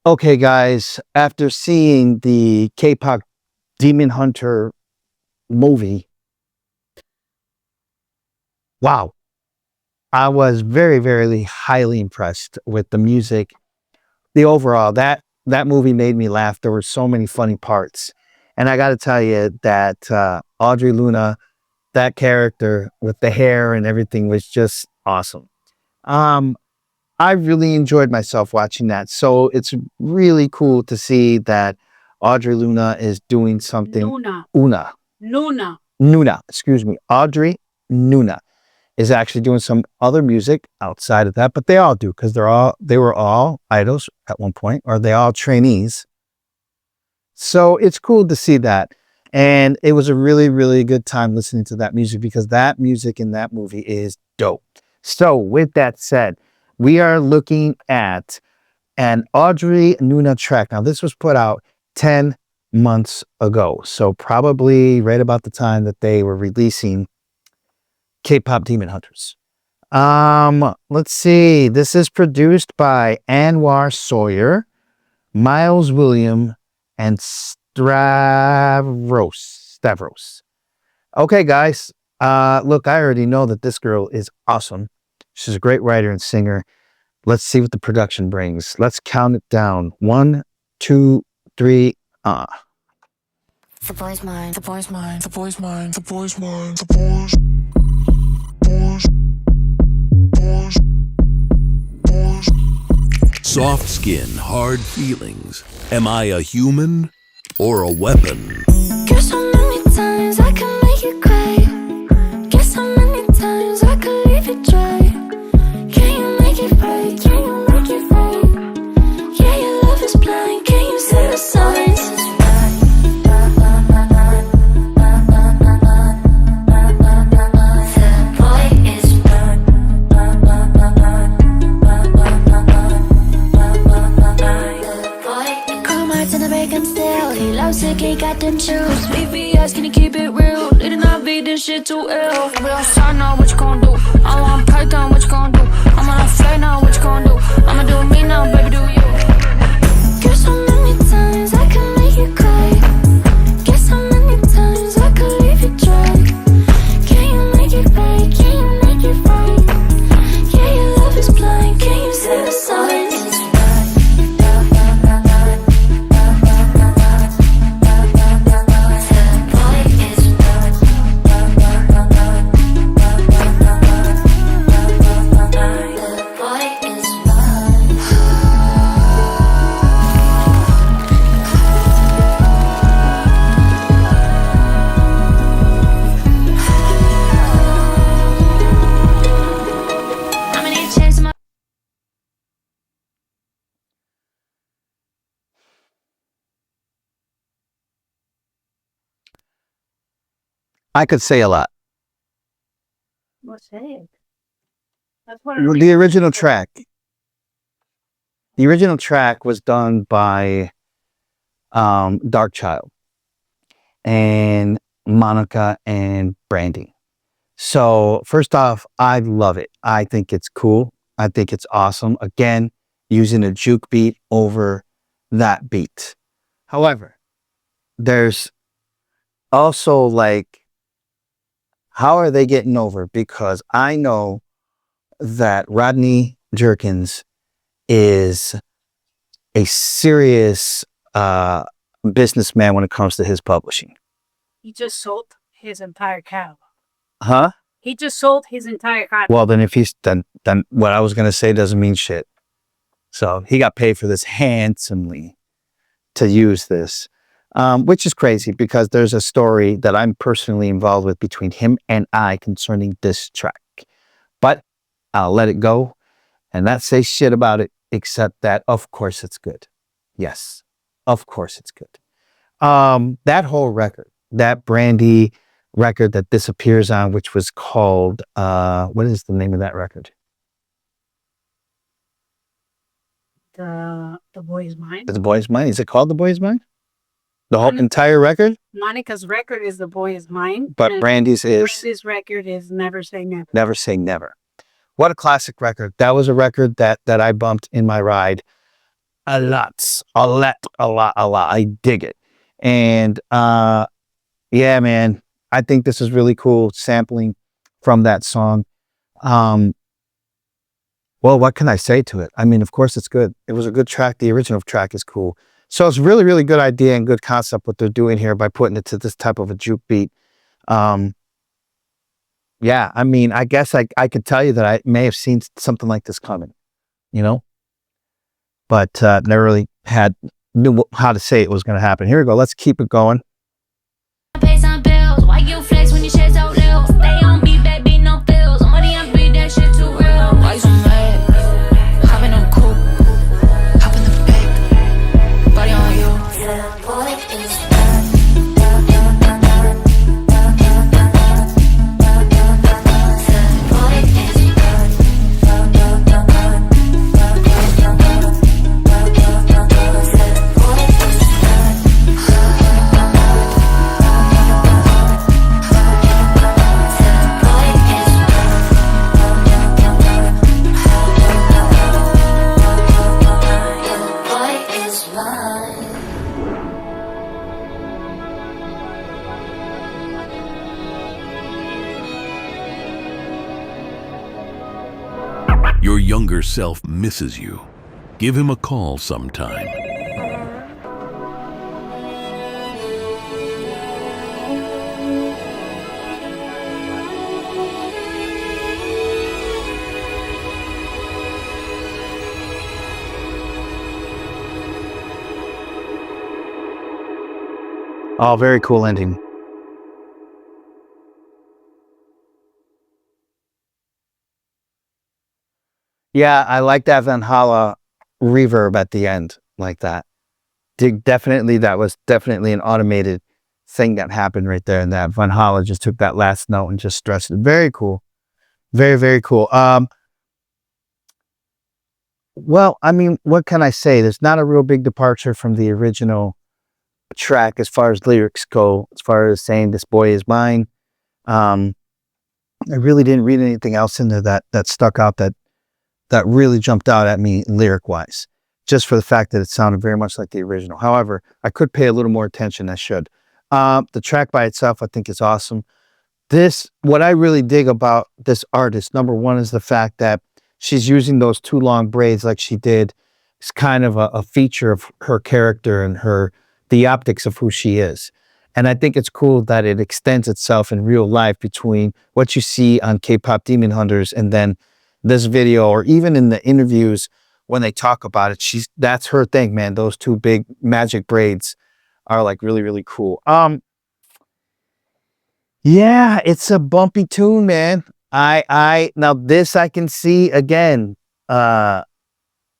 Okay, guys, after seeing the K-pop Demon Hunter movie, wow, I was very, very highly impressed with the music. The overall, that movie made me laugh. There were so many funny parts. And I got to tell you that Audrey Luna, that character with the hair and everything was just awesome. Um, I really enjoyed myself watching that. So it's really cool to see that Audrey Luna is doing something. Nuna, excuse me. Audrey Nuna is actually doing some other music outside of that, but they all do because they were all idols at one point, or they all trainees. So it's cool to see that. And it was a really, really good time listening to that music because that music in that movie is dope. So with that said, we are looking at an Audrey Nuna track. Now, this was put out 10 months ago. So probably right about the time that they were releasing K-pop Demon Hunters. Let's see. This is produced by Anwar Sawyer, Miles William, and Stavros. Okay, guys. Look, I already know that this girl is awesome. She's a great writer and singer. Let's see what the production brings. Let's count it down. 1, 2, 3. The boy's mine. The boy's mine. The boy's mine. The boy's mine. The boy's. Soft skin, hard feelings. Am I a human or a weapon? Guess how many times I can make you cry. Guess how many times I can leave you dry. Can you make it right? Can you make it right? Yeah, your love is blind. Can you see the signs? He loves it, he got them chills. VVS, can you keep it real? Didn't I beat this shit too ill? We outside now, what you gon' do? I want Python, what you gon' do? I'm on a flight now, what you gon' do? I'ma do me now, baby, do you? Guess how many times I can make you cry. Guess how many times I can leave you dry. Can you make it right? Can you make it right? Yeah, your love is blind. Can you see the signs? I could say a lot. Well, say it. That's what The original track. The original track was done by Darkchild and Monica and Brandy. So first off, I love it. I think it's cool. I think it's awesome. Again, using a juke beat over that beat. However, there's also like, how are they getting over? Because I know that Rodney Jerkins is a serious businessman when it comes to his publishing. He just sold his entire catalog. Huh? He just sold his entire catalog. Well, then if he's then what I was gonna say doesn't mean shit. So he got paid for this handsomely to use this. Which is crazy because there's a story that I'm personally involved with between him and I concerning this track. But I'll let it go and not say shit about it, except that, of course, it's good. Yes, of course it's good. That whole record, that Brandy record that this appears on, which was called, what is the name of that record? The Boy Is Mine. The Boy Is Mine. Is it called The Boy Is Mine? The whole entire record? Monica's record is The Boy Is Mine. But Brandy's is? Brandy's record is Never Say Never. Never Say Never. What a classic record. That was a record that I bumped in my ride a lot, a lot, a lot, a lot. I dig it. And yeah, man, I think this is really cool sampling from that song. Well, what can I say to it? I mean, of course it's good. It was a good track. The original track is cool. So it's really, really good idea and good concept what they're doing here by putting it to this type of a juke beat. Yeah, I mean, I guess I could tell you that I may have seen something like this coming, you know, but never really knew how to say it was going to happen. Here we go. Let's keep it going. Pay some bills. Why you flex when you shit so little? Stay on me, baby, no bills. Money I breathe, that shit too real. Why you so mad? Hop in the coupe, hop in the back, body on you. Your younger self misses you. Give him a call sometime. Oh, very cool ending. Yeah, I like that Van Hala reverb at the end, like that. That was definitely an automated thing that happened right there. And that Van Hala just took that last note and just stressed it. Very cool. Very, very cool. Well, I mean, what can I say? There's not a real big departure from the original track as far as lyrics go, as far as saying this boy is mine. I really didn't read anything else in there that stuck out that really jumped out at me lyric wise, just for the fact that it sounded very much like the original. However, I could pay a little more attention. I should. The track by itself, I think is awesome. What I really dig about this artist, number one, is the fact that she's using those two long braids like she did. It's kind of a feature of her character and the optics of who she is. And I think it's cool that it extends itself in real life between what you see on K-pop Demon Hunters and then this video, or even in the interviews when they talk about it. That's her thing, man. Those two big magic braids are like really, really cool. Yeah, it's a bumpy tune, man. Now this I can see again. I'm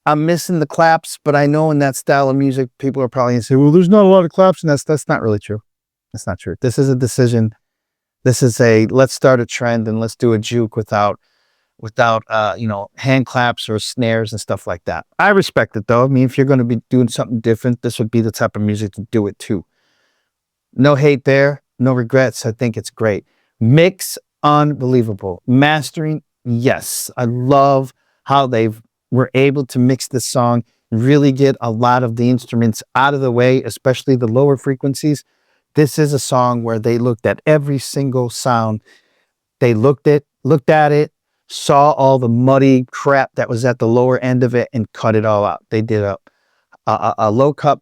missing the claps, but I know in that style of music, people are probably gonna say, well, there's not a lot of claps, and that's not really true. That's not true. This is a decision. This is let's start a trend and let's do a juke without hand claps or snares and stuff like that. I respect it though. I mean, if you're going to be doing something different, this would be the type of music to do it too. No hate there, no regrets. I think it's great. Mix, unbelievable. Mastering, yes. I love how they were able to mix this song, really get a lot of the instruments out of the way, especially the lower frequencies. This is a song where they looked at every single sound. They looked at it, saw all the muddy crap that was at the lower end of it and cut it all out. They did a low cut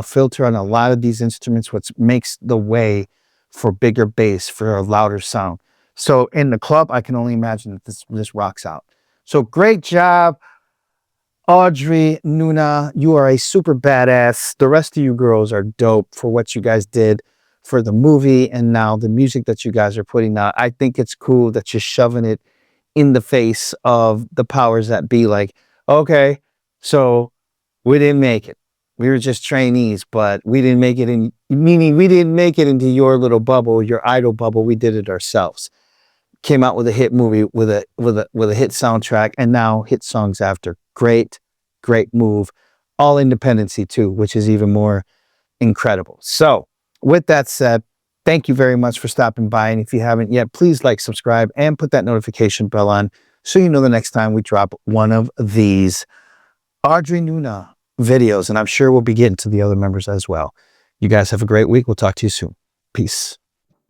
filter on a lot of these instruments, which makes the way for bigger bass, for a louder sound. So in the club, I can only imagine that this rocks out. So great job, Audrey Nuna. You are a super badass. The rest of you girls are dope for what you guys did for the movie and now the music that you guys are putting out. I think it's cool that you're shoving it in the face of the powers that be, like, okay, so we didn't make it. We were just trainees, but we didn't make it meaning we didn't make it into your little bubble, your idol bubble. We did it ourselves. Came out with a hit movie with a hit soundtrack and now hit songs after. Great move. All independency too, which is even more incredible. So with that said, thank you very much for stopping by. And if you haven't yet, please like, subscribe, and put that notification bell on so you know the next time we drop one of these. Audrey Nuna, videos, and I'm sure we'll be getting to the other members as well. You guys have a great week. We'll talk to you soon. Peace.